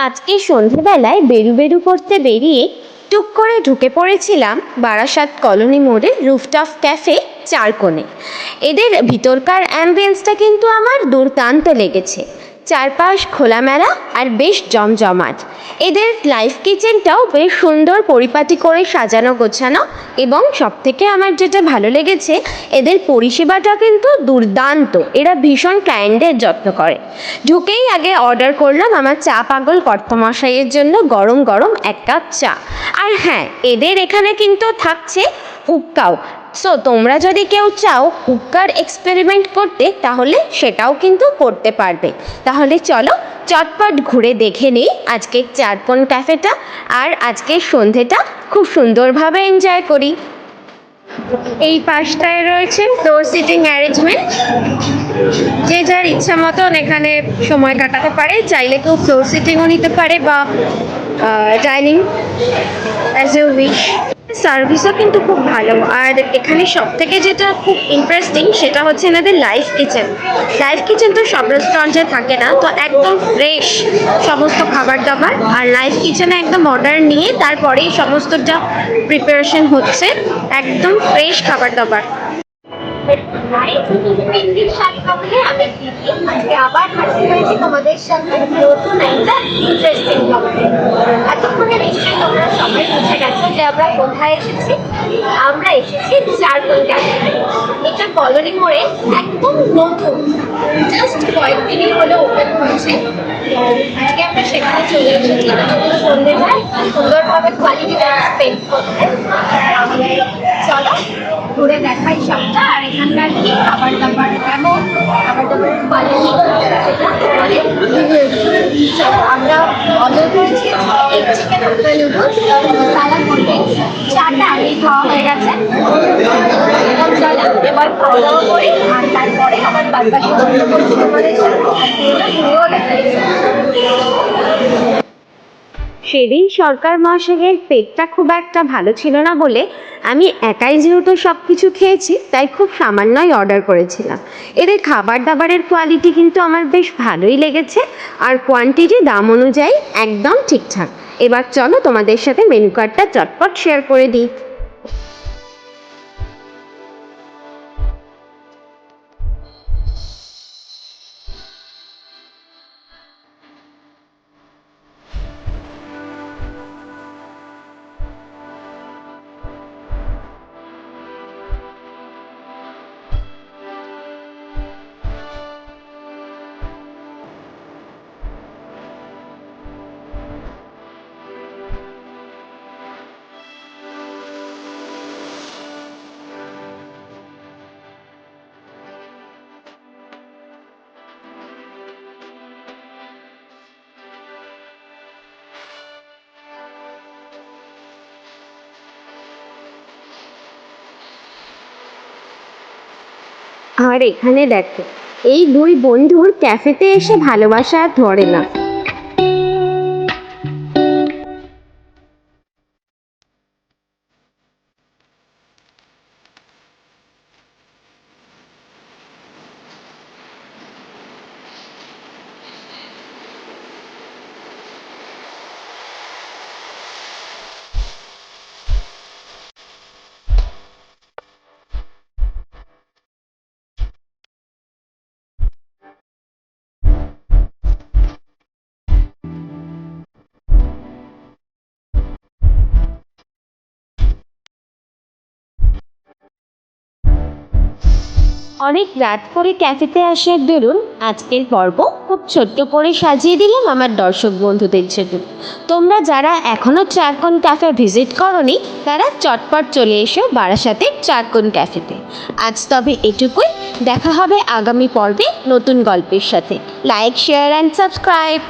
আজকে সন্ধেবেলায় বেরু করতে বেরিয়ে টুক করে ঢুকে পড়েছিলাম বারাসাত কলোনি মোড়ে রুফটপ ক্যাফে চারকোণে। এদের ভিতরকার অ্যাম্বিয়েন্সটা কিন্তু আমার দুর্দান্ত লেগেছে। চারপাশ খোলামেলা আর বেশ জমজমাট। এদের লাইভ কিচেনটাও বেশ সুন্দর পরিপাটি করে সাজানো গোছানো, এবং সবথেকে আমার যেটা ভালো লেগেছে এদের পরিষেবাটা কিন্তু দুর্দান্ত। এরা ভীষণ ক্লায়েন্টদের যত্ন করে। ঢুকেই আগে অর্ডার করলাম আমার চা পাগল কর্তামশাইয়ের জন্য গরম গরম এক কাপ চা। আর হ্যাঁ, এদের এখানে কিন্তু থাকছে হুক্কাও। সো তোমরা যদি কেউ চাও হুক্কার এক্সপেরিমেন্ট করতে, তাহলে সেটাও কিন্তু করতে পারবে। তাহলে চলো চটপট ঘুরে দেখে নিই আজকের চারকোণ ক্যাফেটা, আর আজকের সন্ধেটা খুব সুন্দরভাবে এনজয় করি। এই পাশটায় রয়েছে ফ্লোর সিটিং অ্যারেঞ্জমেন্ট, যে যার ইচ্ছা মতন এখানে সময় কাটাতে পারে। চাইলে কেউ ফ্লোর সিটিংও নিতে পারে বা ডাইনিং অ্যাজ এ উইশ। সার্ভিসও কিন্তু খুব ভালো। আর এখানে সব থেকে যেটা খুব ইন্টারেস্টিং সেটা হচ্ছে এনাদের লাইভ কিচেন। লাইভ কিচেন তো সব রেস্টুরেন্টে থাকে না, তো একদম ফ্রেশ সমস্ত খাবার দাবার। আর লাইভ কিচেনে একদম অর্ডার নিয়ে তারপরেই সমস্তটা প্রিপারেশন হচ্ছে, একদম ফ্রেশ খাবার দাবার। আজকে আবার হাজির হয়েছি তোমাদের সাথে নতুন একটা ইন্টারেস্টিং ব্লগে। এতক্ষণে নিশ্চয়ই তোমরা সবাই বুঝে গেছো যে আমরা কোথায় এসেছি। আমরা এসেছি চারকোণ ক্যাফে। এটা কলোনি মোড়ে একদম নতুন, জাস্ট কয়েকদিনই হলো ওপেন হয়েছে। আজকে আমরা সেখানে চলে এসেছি সন্ধ্যেবেলায় সুন্দরভাবে কোয়ালিটি টাইম স্পেন্ড করতে। চলো ঘুরে দেখাই সবটা, আর এখানকার কি খাবার দাবার কেমন, খাবার দাবারের কোয়ালিটি আমরা অর্ডার করেছি এগ চিকেন হাক্কা নুডলস, সালাদ করবে, চাটা আগেই খাওয়া হয়ে গেছে। চলো এবার খাওয়া দাওয়া করি, আর তারপরে আবার বাদবাকি গল্প করছি তোমাদের সাথে। সেদিন সরকার মহাশয়ের পেটটা খুব একটা ভালো ছিল না বলে আমি একাই যেহেতু সব কিছু খেয়েছি, তাই খুব সামান্যই অর্ডার করেছিলাম। এদের খাবার দাবারের কোয়ালিটি কিন্তু আমার বেশ ভালোই লেগেছে, আর কোয়ান্টিটি দাম অনুযায়ী একদম ঠিকঠাক। এবার চলো তোমাদের সাথে মেনু কার্ডটা চটপট শেয়ার করে দিই। আর এখানে দেখো, এই দুই বন্ধুর ক্যাফেতে এসে ভালোবাসা আর ধরে না। অনেক রাত করে ক্যাফেতে আসার দরুন আজকের পর্ব খুব ছোট্ট করে সাজিয়ে দিলাম আমার দর্শক বন্ধুদের জন্য। তোমরা যারা এখনও চারকোণ ক্যাফে ভিজিট করনি, তারা চটপট চলে এসো বারাসাতের চারকোণ ক্যাফেতে। আজ তবে এটুকুই, দেখা হবে আগামী পর্বে নতুন গল্পের সাথে। Like, share and subscribe.